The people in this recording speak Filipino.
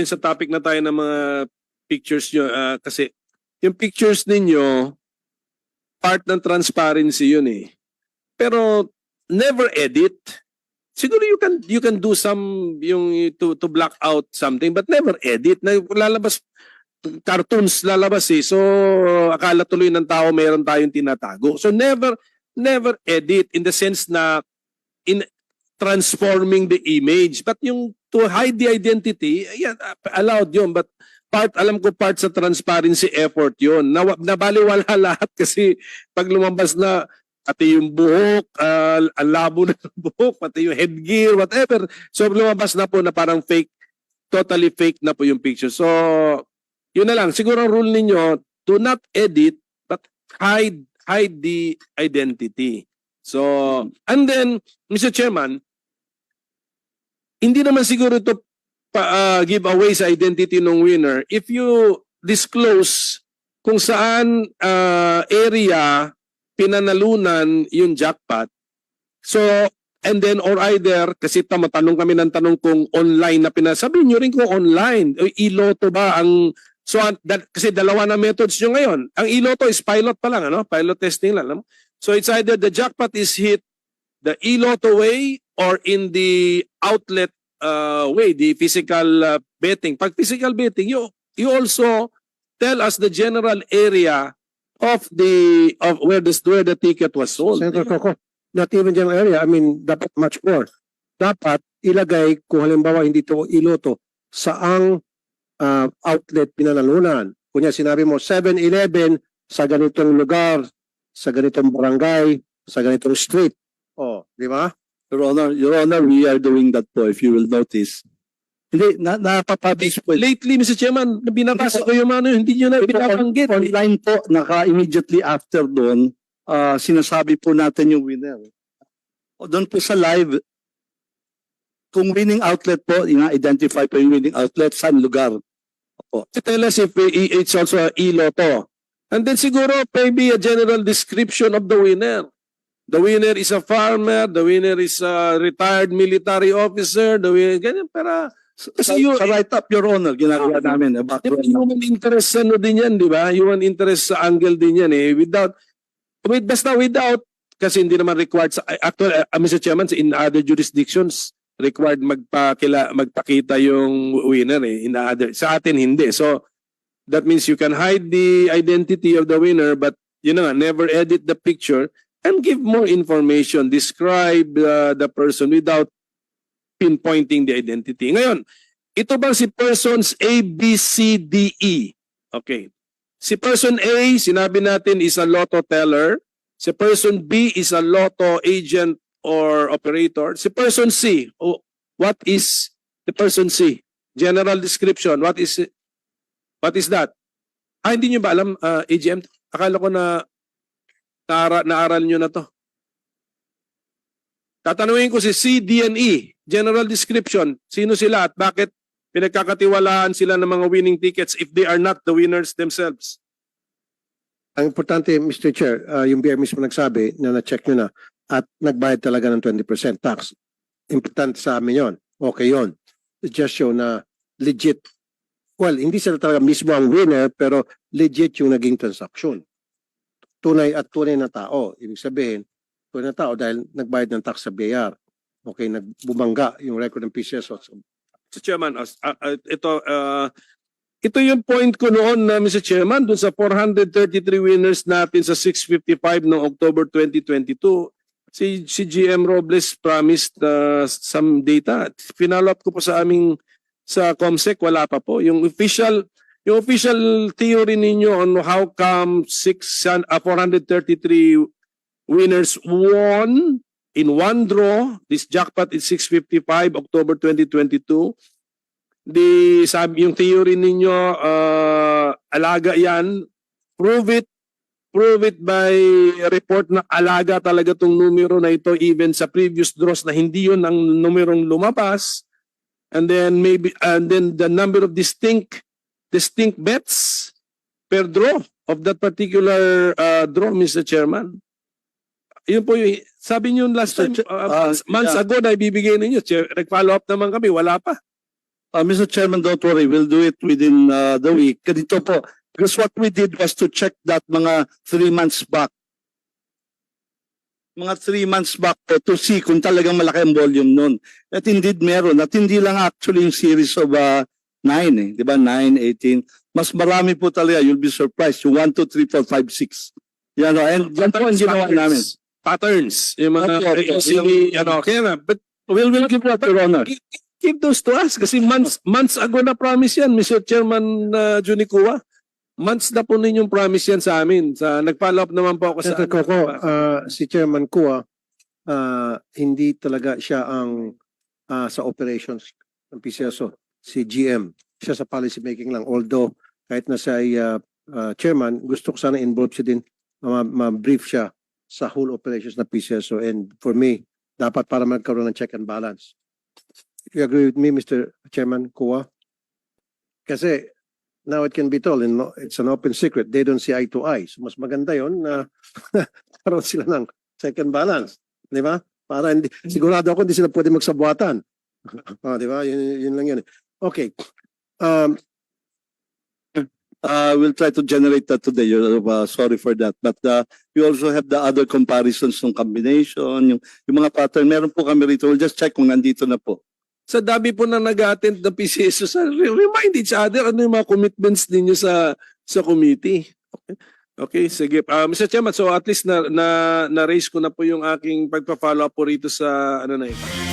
sa topic na tayo ng mga pictures nyo, kasi yung pictures ninyo, part ng transparency yun eh. Pero never edit. Siguro you can do some yung to block out something but never edit. Na lalabas cartoons lalabas eh. So akala tuloy ng tao mayroon tayong tinatago. So never edit in the sense na in transforming the image. But yung to hide the identity, yeah, allowed yun. But alam ko part sa transparency effort yun. Nabaliwala lahat kasi pag lumabas na pati yung buhok, ang labo na ng buhok, pati yung headgear, whatever. So lumabas na po na parang fake, totally fake na po yung picture. So yun na lang. Siguro ang rule ninyo, do not edit but hide the identity. So, and then, Mr. Chairman, hindi naman siguro ito give away sa identity ng winner if you disclose kung saan area pinanalunan yung jackpot. So, and then or either, kasi matanong kami ng tanong kung online na sabihin nyo rin kung online. Iloto ba ang, so kasi dalawa na methods nyo ngayon. Ang iloto is pilot pa lang, ano? Pilot testing lang. Ano? So it's either the jackpot is hit the iloto way or in the outlet way, the physical betting. Pag physical betting, you also tell us the general area of where the ticket was sold. Senator Coco, not even general area. I mean, dapat much more. Dapat ilagay kung halimbawa hindi to iloto saang outlet pinanalunan. Kunya sinabi mo 7-Eleven sa ganitong lugar, sa ganitong barangay, sa ganitong street. Oh, di ba? Your Honor, we are doing that po, if you will notice. Hindi, napapublish po. Lately, Mr. Chairman, binabasa ko yung ano, hindi nyo na binabanggit. Online po, immediately after doon, sinasabi po natin yung winner. O doon po sa live, kung winning outlet po, identify po yung winning outlet, saan lugar. Opo. Tell us if it's also a iloto. And then siguro maybe a general description of the winner. The winner is a farmer, the winner is a retired military officer, the winner, ganyan, para Kasi sa write-up, Your Honor, ginagawa namin. Human interest ano din yan, di ba? Human interest sa angle din yan eh. Without, kasi hindi naman required sa, actually, Mr. Chairman, in other jurisdictions, required magpakita yung winner eh. Sa atin hindi. So, that means you can hide the identity of the winner, but you know, never edit the picture and give more information, describe the person without pinpointing the identity. Ngayon, ito bang si persons A, B, C, D, E? Okay. Si person A, sinabi natin is a lotto teller. Si person B is a lotto agent or operator. Si person C, what is the person C? General description, what is that? Hindi nyo ba alam, AGM? Akala ko na naaral nyo na to. Tatanungin ko si C, D, and E. General description. Sino sila at bakit pinagkakatiwalaan sila ng mga winning tickets if they are not the winners themselves? Ang importante, Mr. Chair, yung BIR mismo nagsabi na na-check nyo na at nagbayad talaga ng 20% tax. Importante sa amin yon. Okay yon. It just show na legit. Well, hindi sila talaga mismo ang winner pero legit yung naging transaction. Tunay at tunay na tao. Ibig sabihin, tunay na tao dahil nagbayad ng tax sa BIR. Okay, nagbumangga yung record ng PCSO. Mr. Chairman, ito yung point ko noon na Mr. Chairman, dun sa 433 winners natin sa 655 noong October 2022, si GM Robles promised some data. Pinalo up ko po sa COMSEC, wala pa po. Yung official theory ninyo on how come 433 winners won in one draw. This jackpot is 655 October 2022. Yung theory ninyo, alaga yan. Prove it by report na alaga talaga tong numero na ito even sa previous draws na hindi yun ang numerong lumabas. And then the number of distinct bets per draw of that particular draw, Mr. Chairman. Yun po yung, sabi niyo last time, months ago na ibibigay ninyo. Nag-follow up naman kami, wala pa. Mr. Chairman, don't worry, we'll do it within the week. Ganito po, because what we did was to check that mga 3 months back. Mga 3 months back po to see kung talagang malaki ang volume nun. At indeed meron. At hindi lang actually yung series of 9 eh. Di ba? 9, 18. Mas marami po talaga. You'll be surprised. Yung 1, 2, 3, 4, 5, 6. Yan o. And yan po ang ginawa namin. Patterns. Yung mga, kaya na, but We'll give that, Your Honor. give those to us kasi months ago na promise yan, Mr. Chairman Junicua. Months na po ninyong promise yan sa amin. Nag-follow up naman po ako sa... Senator Coco, si Chairman Kua, hindi talaga siya ang sa operations ng PCSO. Si GM, siya sa policy making lang. Although, kahit na siya ay chairman, gusto ko sana involve siya din, ma-brief siya sa whole operations ng PCSO. And for me, dapat para magkaroon ng check and balance. You agree with me, Mr. Chairman Kua? Kasi, now it can be told, and it's an open secret, they don't see eye to eye. So mas maganda yon na karoon sila ng second balance. Di ba? Para hindi, sigurado ako hindi sila pwede magsabuatan. Di ba? Yun lang yun. Okay. We'll try to generate that today. Sorry for that. But we also have the other comparisons ng combination, yung mga pattern. Meron po kami rito. We'll just check kung nandito na po. Sa dami po na nag-attend ng PCSO, remind each other ano yung mga commitments ninyo sa committee. Okay, sige. Mr. Chairman, so at least na-raise ko na po yung aking pagpa-follow up po rito sa ano na ito.